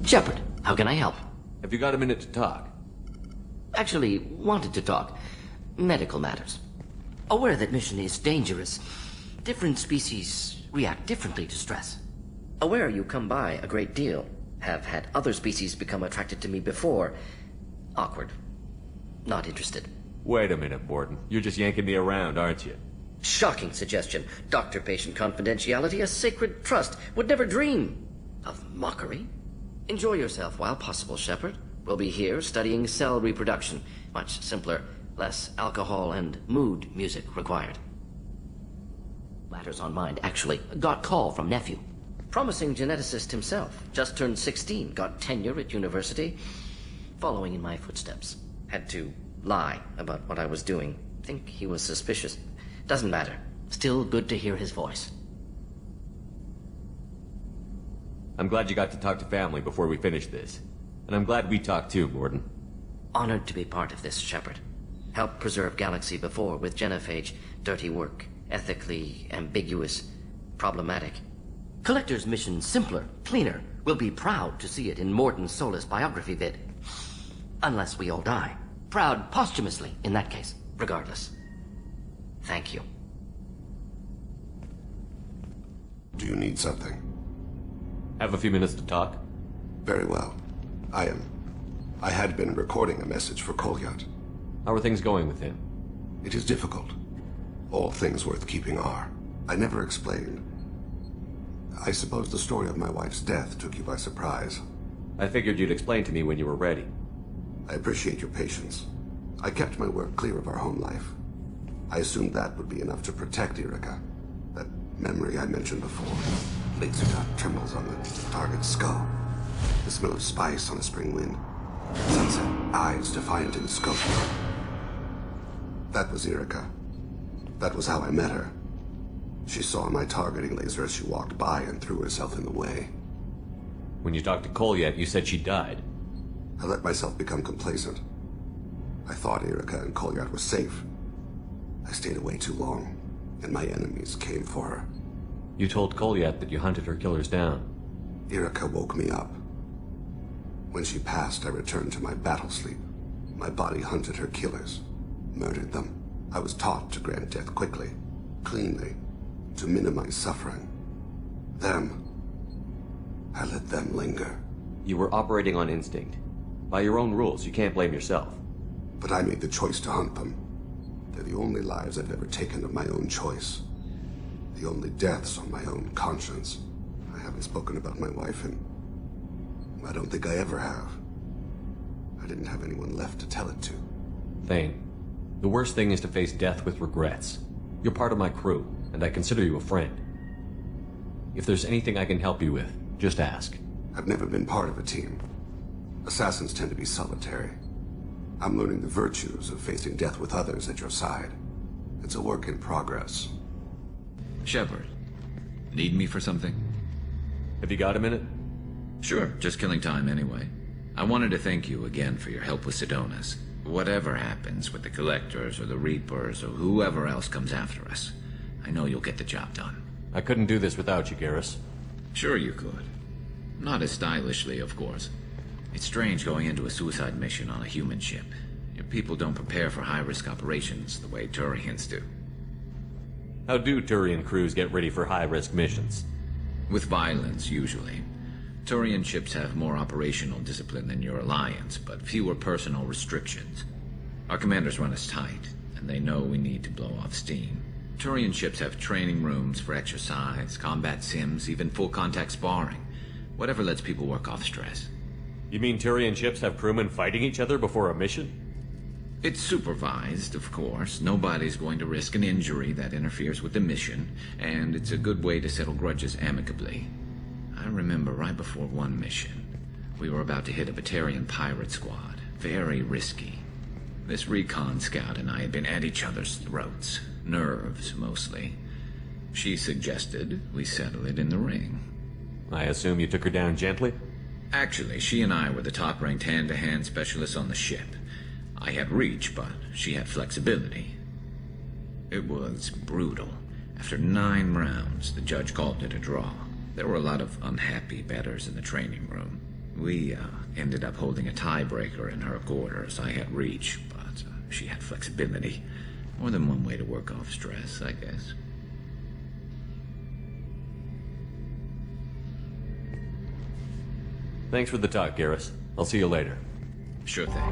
Shepard, how can I help? Have you got a minute to talk? Actually, wanted to talk. Medical matters. Aware that mission is dangerous. Different species react differently to stress. Aware you come by a great deal. Have had other species become attracted to me before. Awkward. Not interested. Wait a minute, Borden. You're just yanking me around, aren't you? Shocking suggestion. Doctor-patient confidentiality, a sacred trust. Would never dream of mockery. Enjoy yourself while possible, Shepard. We'll be here studying cell reproduction. Much simpler, less alcohol and mood music required. Matters on mind, actually. Got call from nephew. Promising geneticist himself. Just turned 16, got tenure at university. Following in my footsteps. Had to lie about what I was doing. Think he was suspicious. Doesn't matter. Still good to hear his voice. I'm glad you got to talk to family before we finish this. And I'm glad we talked too, Borden. Honored to be part of this, Shepard. Helped preserve Galaxy before with Genophage. Dirty work. Ethically ambiguous. Problematic. Collector's mission simpler, cleaner. We'll be proud to see it in Mordin Solus biography vid. Unless we all die. Proud posthumously, in that case. Regardless. Thank you. Do you need something? Have a few minutes to talk? Very well. I had been recording a message for Kolyat. How are things going with him? It is difficult. All things worth keeping are. I never explained. I suppose the story of my wife's death took you by surprise. I figured you'd explain to me when you were ready. I appreciate your patience. I kept my work clear of our home life. I assumed that would be enough to protect Irika. That memory I mentioned before. Laser dot trembles on the target's skull. The smell of spice on a spring wind. Sunset, eyes defiant in scope. That was Irika. That was how I met her. She saw my targeting laser as she walked by and threw herself in the way. When you talked to Kolyat, you said she died. I let myself become complacent. I thought Irika and Kolyat were safe. I stayed away too long, and my enemies came for her. You told Kolyat that you hunted her killers down. Irika woke me up. When she passed, I returned to my battle sleep. My body hunted her killers, murdered them. I was taught to grant death quickly, cleanly, to minimize suffering. I let them linger. You were operating on instinct. By your own rules, you can't blame yourself. But I made the choice to hunt them. They're the only lives I've ever taken of my own choice. The only deaths on my own conscience. I haven't spoken about my wife, and I don't think I ever have. I didn't have anyone left to tell it to. Thane, the worst thing is to face death with regrets. You're part of my crew, and I consider you a friend. If there's anything I can help you with, just ask. I've never been part of a team. Assassins tend to be solitary. I'm learning the virtues of facing death with others at your side. It's a work in progress. Shepard, need me for something? Have you got a minute? Sure, just killing time anyway. I wanted to thank you again for your help with Sidonis. Whatever happens with the Collectors or the Reapers or whoever else comes after us, I know you'll get the job done. I couldn't do this without you, Garrus. Sure you could. Not as stylishly, of course. It's strange going into a suicide mission on a human ship. Your people don't prepare for high-risk operations the way Turians do. How do Turian crews get ready for high-risk missions? With violence, usually. Turian ships have more operational discipline than your alliance, but fewer personal restrictions. Our commanders run us tight, and they know we need to blow off steam. Turian ships have training rooms for exercise, combat sims, even full-contact sparring. Whatever lets people work off stress. You mean Turian ships have crewmen fighting each other before a mission? It's supervised, of course. Nobody's going to risk an injury that interferes with the mission, and it's a good way to settle grudges amicably. I remember right before one mission, we were about to hit a Batarian pirate squad. Very risky. This recon scout and I had been at each other's throats. Nerves, mostly. She suggested we settle it in the ring. I assume you took her down gently? Actually, she and I were the top-ranked hand-to-hand specialists on the ship. I had reach, but she had flexibility. It was brutal. After 9 rounds, the judge called it a draw. There were a lot of unhappy bettors in the training room. We ended up holding a tiebreaker in her quarters. I had reach, but she had flexibility. More than one way to work off stress, I guess. Thanks for the talk, Garrus. I'll see you later. Sure thing.